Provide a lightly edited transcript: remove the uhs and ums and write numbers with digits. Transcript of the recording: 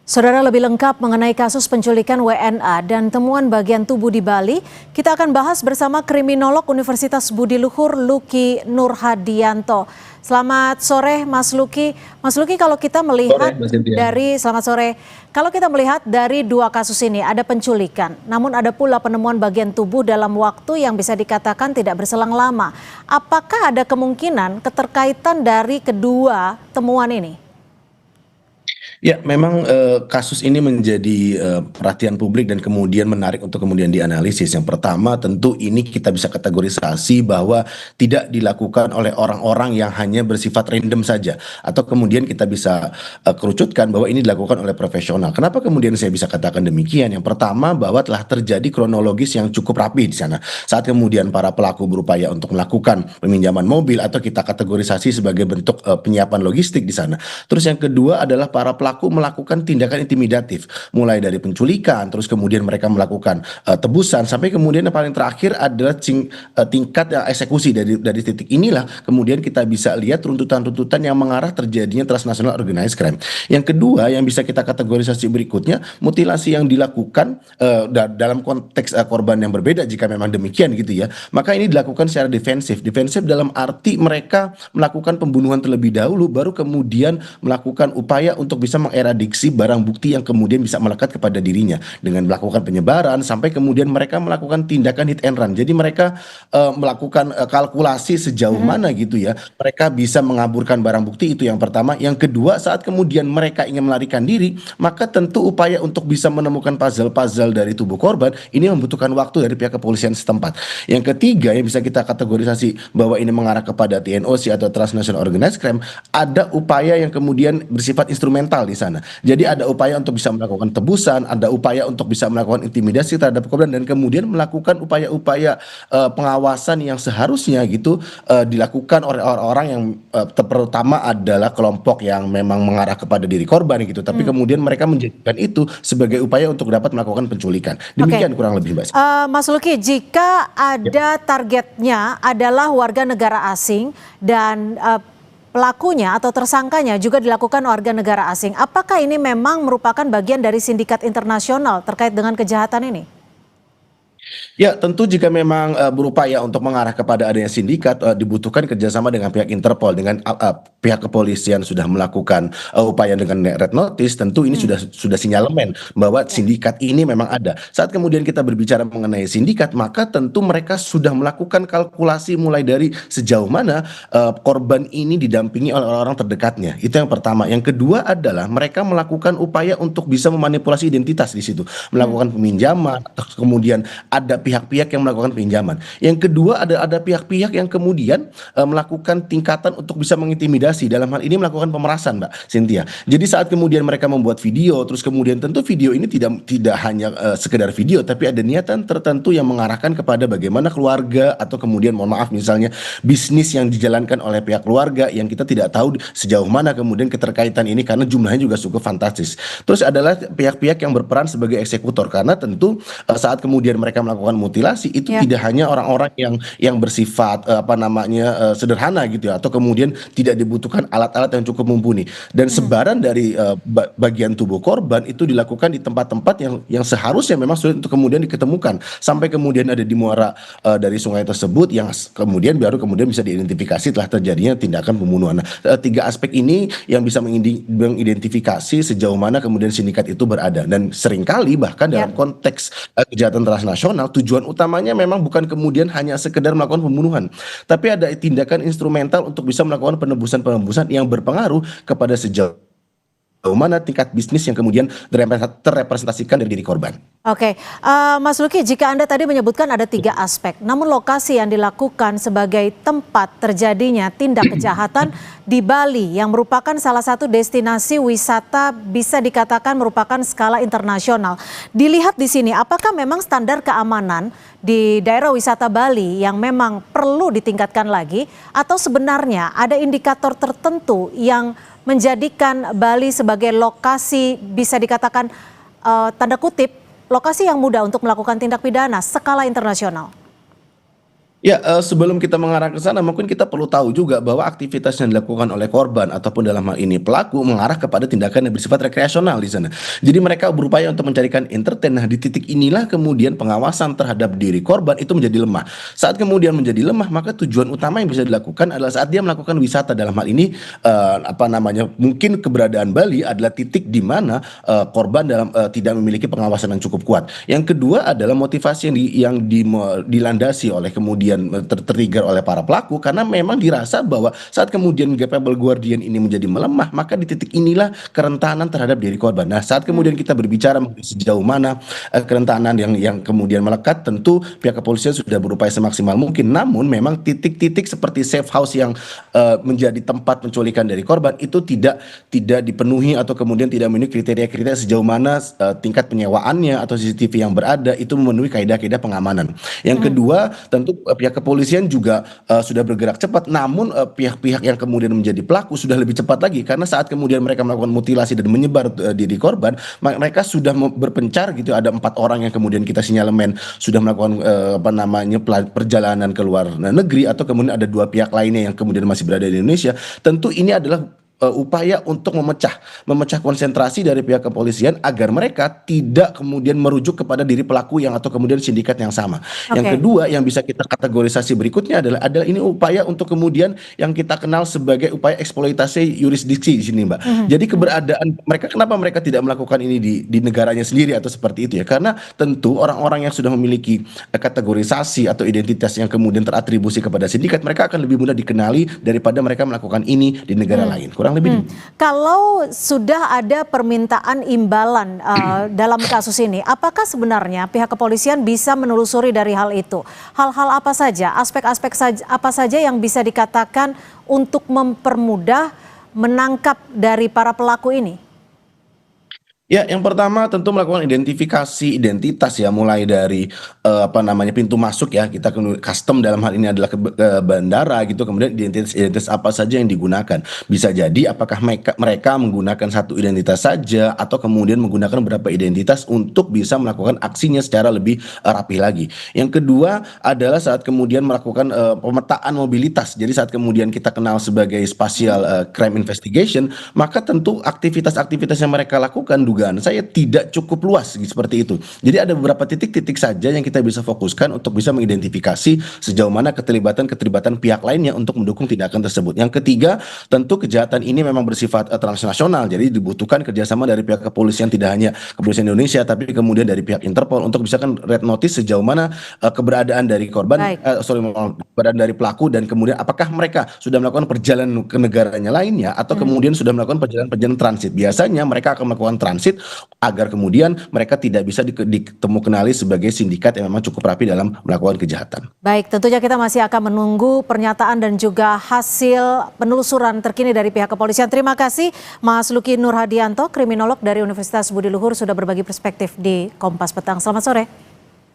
Saudara, lebih lengkap mengenai kasus penculikan WNA dan temuan bagian tubuh di Bali, kita akan bahas bersama kriminolog Universitas Budi Luhur Luki Nurhadianto. Selamat sore Mas Luki. Mas Luki, kalau kita melihat dari dua kasus ini, ada penculikan, namun ada pula penemuan bagian tubuh dalam waktu yang bisa dikatakan tidak berselang lama. Apakah ada kemungkinan keterkaitan dari kedua temuan ini? Ya, memang kasus ini menjadi perhatian publik dan kemudian menarik untuk kemudian dianalisis. Yang pertama, tentu ini kita bisa kategorisasi bahwa tidak dilakukan oleh orang-orang yang hanya bersifat random saja, atau kemudian kita bisa kerucutkan bahwa ini dilakukan oleh profesional. Kenapa kemudian saya bisa katakan demikian? Yang pertama, bahwa telah terjadi kronologis yang cukup rapi di sana. Saat kemudian para pelaku berupaya untuk melakukan peminjaman mobil, atau kita kategorisasi sebagai bentuk penyiapan logistik di sana. Terus yang kedua adalah para pelaku melakukan tindakan intimidatif, mulai dari penculikan, terus kemudian mereka melakukan tebusan, sampai kemudian yang paling terakhir adalah tingkat eksekusi. Dari titik inilah kemudian kita bisa lihat runtutan-runtutan yang mengarah terjadinya transnational organized crime. Yang kedua yang bisa kita kategorisasi berikutnya, mutilasi yang dilakukan dalam konteks korban yang berbeda. Jika memang demikian gitu ya, maka ini dilakukan secara defensif dalam arti mereka melakukan pembunuhan terlebih dahulu, baru kemudian melakukan upaya untuk bisa mengeradiksi barang bukti yang kemudian bisa melekat kepada dirinya dengan melakukan penyebaran, sampai kemudian mereka melakukan tindakan hit and run. Jadi mereka melakukan kalkulasi sejauh mana gitu ya mereka bisa mengaburkan barang bukti. Itu yang pertama. Yang kedua, saat kemudian mereka ingin melarikan diri, maka tentu upaya untuk bisa menemukan puzzle-puzzle dari tubuh korban ini membutuhkan waktu dari pihak kepolisian setempat. Yang ketiga yang bisa kita kategorisasi bahwa ini mengarah kepada TNOC atau Transnational Organized Crime, ada upaya yang kemudian bersifat instrumental di sana. Jadi ada upaya untuk bisa melakukan tebusan, ada upaya untuk bisa melakukan intimidasi terhadap korban, dan kemudian melakukan upaya-upaya pengawasan yang seharusnya gitu dilakukan oleh orang-orang yang terutama adalah kelompok yang memang mengarah kepada diri korban gitu. Tapi kemudian mereka menjadikan itu sebagai upaya untuk dapat melakukan penculikan. Demikian kurang lebih, Mbak. Mas Luki, jika ada targetnya adalah warga negara asing dan pelakunya atau tersangkanya juga dilakukan warga negara asing, apakah ini memang merupakan bagian dari sindikat internasional terkait dengan kejahatan ini? Ya, tentu jika memang berupaya untuk mengarah kepada adanya sindikat, dibutuhkan kerjasama dengan pihak Interpol, dengan pihak kepolisian sudah melakukan upaya dengan red notice. Tentu ini sudah sinyalemen bahwa sindikat ini memang ada. Saat kemudian kita berbicara mengenai sindikat, maka tentu mereka sudah melakukan kalkulasi mulai dari sejauh mana korban ini didampingi oleh orang-orang terdekatnya. Itu yang pertama. Yang kedua adalah mereka melakukan upaya untuk bisa memanipulasi identitas di situ, melakukan peminjaman, kemudian ada pihak-pihak yang melakukan pinjaman. Yang kedua ada pihak-pihak yang kemudian melakukan tingkatan untuk bisa mengintimidasi. Dalam hal ini melakukan pemerasan, Mbak Cynthia. Jadi saat kemudian mereka membuat video, terus kemudian tentu video ini tidak hanya sekedar video, tapi ada niatan tertentu yang mengarahkan kepada bagaimana keluarga, atau kemudian mohon maaf misalnya bisnis yang dijalankan oleh pihak keluarga yang kita tidak tahu sejauh mana kemudian keterkaitan ini, karena jumlahnya juga cukup fantastis. Terus adalah pihak-pihak yang berperan sebagai eksekutor, karena tentu saat kemudian mereka melakukan mutilasi itu tidak hanya orang-orang yang bersifat sederhana gitu ya, atau kemudian tidak dibutuhkan alat-alat yang cukup mumpuni, dan sebaran dari bagian tubuh korban itu dilakukan di tempat-tempat yang seharusnya memang sulit untuk kemudian diketemukan, sampai kemudian ada di muara dari sungai tersebut yang kemudian baru kemudian bisa diidentifikasi telah terjadinya tindakan pembunuhan. Tiga aspek ini yang bisa mengidentifikasi sejauh mana kemudian sindikat itu berada, dan seringkali bahkan dalam konteks kejahatan transnasional tujuan utamanya memang bukan kemudian hanya sekedar melakukan pembunuhan, tapi ada tindakan instrumental untuk bisa melakukan penebusan-penebusan yang berpengaruh kepada sejauh mana tingkat bisnis yang kemudian terrepresentasikan dari diri korban. Oke, Mas Luki, jika Anda tadi menyebutkan ada tiga aspek, namun lokasi yang dilakukan sebagai tempat terjadinya tindak kejahatan di Bali yang merupakan salah satu destinasi wisata bisa dikatakan merupakan skala internasional. Dilihat di sini, apakah memang standar keamanan di daerah wisata Bali yang memang perlu ditingkatkan lagi, atau sebenarnya ada indikator tertentu yang menjadikan Bali sebagai lokasi bisa dikatakan tanda kutip lokasi yang mudah untuk melakukan tindak pidana skala internasional? Ya, sebelum kita mengarah ke sana mungkin kita perlu tahu juga bahwa aktivitas yang dilakukan oleh korban ataupun dalam hal ini pelaku mengarah kepada tindakan yang bersifat rekreasional di sana. Jadi mereka berupaya untuk mencarikan entertain. Nah, di titik inilah kemudian pengawasan terhadap diri korban itu menjadi lemah. Saat kemudian menjadi lemah, maka tujuan utama yang bisa dilakukan adalah saat dia melakukan wisata dalam hal ini apa namanya? Mungkin keberadaan Bali adalah titik di mana korban tidak memiliki pengawasan yang cukup kuat. Yang kedua adalah motivasi dilandasi oleh kemudian tertrigger oleh para pelaku karena memang dirasa bahwa saat kemudian capable guardian ini menjadi melemah, maka di titik inilah kerentanan terhadap diri korban. Nah, saat kemudian kita berbicara sejauh mana kerentanan yang kemudian melekat, tentu pihak kepolisian sudah berupaya semaksimal mungkin. Namun memang titik-titik seperti safe house yang menjadi tempat penculikan dari korban itu tidak dipenuhi atau kemudian tidak memenuhi kriteria-kriteria sejauh mana tingkat penyewaannya atau CCTV yang berada itu memenuhi kaidah-kaidah pengamanan. Yang kedua, tentu pihak kepolisian juga sudah bergerak cepat, namun pihak-pihak yang kemudian menjadi pelaku sudah lebih cepat lagi karena saat kemudian mereka melakukan mutilasi dan menyebar diri korban, mereka sudah berpencar gitu. Ada 4 orang yang kemudian kita sinyalemen sudah melakukan apa namanya perjalanan ke luar negeri, atau kemudian ada 2 pihak lainnya yang kemudian masih berada di Indonesia. Tentu ini adalah upaya untuk memecah konsentrasi dari pihak kepolisian agar mereka tidak kemudian merujuk kepada diri pelaku yang atau kemudian sindikat yang sama. Yang Oke. kedua yang bisa kita kategorisasi berikutnya adalah ini upaya untuk kemudian yang kita kenal sebagai upaya eksploitasi yurisdiksi di sini, Mbak. Jadi keberadaan mereka, kenapa mereka tidak melakukan ini di negaranya sendiri atau seperti itu ya? Karena tentu orang-orang yang sudah memiliki kategorisasi atau identitas yang kemudian teratribusi kepada sindikat, mereka akan lebih mudah dikenali daripada mereka melakukan ini di negara lain. Kurang lebih Kalau sudah ada permintaan imbalan dalam kasus ini, apakah sebenarnya pihak kepolisian bisa menelusuri dari hal itu? Hal-hal apa saja, apa saja yang bisa dikatakan untuk mempermudah menangkap dari para pelaku ini? ya, yang pertama tentu melakukan identifikasi identitas ya, mulai dari apa namanya pintu masuk ya, kita custom dalam hal ini adalah ke bandara gitu, kemudian identitas apa saja yang digunakan. Bisa jadi apakah mereka menggunakan satu identitas saja atau kemudian menggunakan beberapa identitas untuk bisa melakukan aksinya secara lebih rapi lagi. Yang kedua adalah saat kemudian melakukan pemetaan mobilitas. Jadi saat kemudian kita kenal sebagai spatial crime investigation, maka tentu aktivitas-aktivitas yang mereka lakukan dugaan saya tidak cukup luas seperti itu. Jadi ada beberapa titik-titik saja yang kita bisa fokuskan untuk bisa mengidentifikasi sejauh mana keterlibatan pihak lainnya untuk mendukung tindakan tersebut. Yang ketiga, tentu kejahatan ini memang bersifat transnasional, jadi dibutuhkan kerjasama dari pihak kepolisian, tidak hanya kepolisian Indonesia tapi kemudian dari pihak Interpol untuk bisa kan red notice sejauh mana keberadaan dari korban, Baik. keberadaan dari pelaku, dan kemudian apakah mereka sudah melakukan perjalanan ke negaranya lainnya atau kemudian sudah melakukan perjalanan transit. Biasanya mereka akan melakukan transit agar kemudian mereka tidak bisa kenali sebagai sindikat yang memang cukup rapi dalam melakukan kejahatan. Baik, tentunya kita masih akan menunggu pernyataan dan juga hasil penelusuran terkini dari pihak kepolisian. Terima kasih Mas Luki Nurhadianto, kriminolog dari Universitas Budi Luhur, sudah berbagi perspektif di Kompas Petang. Selamat sore.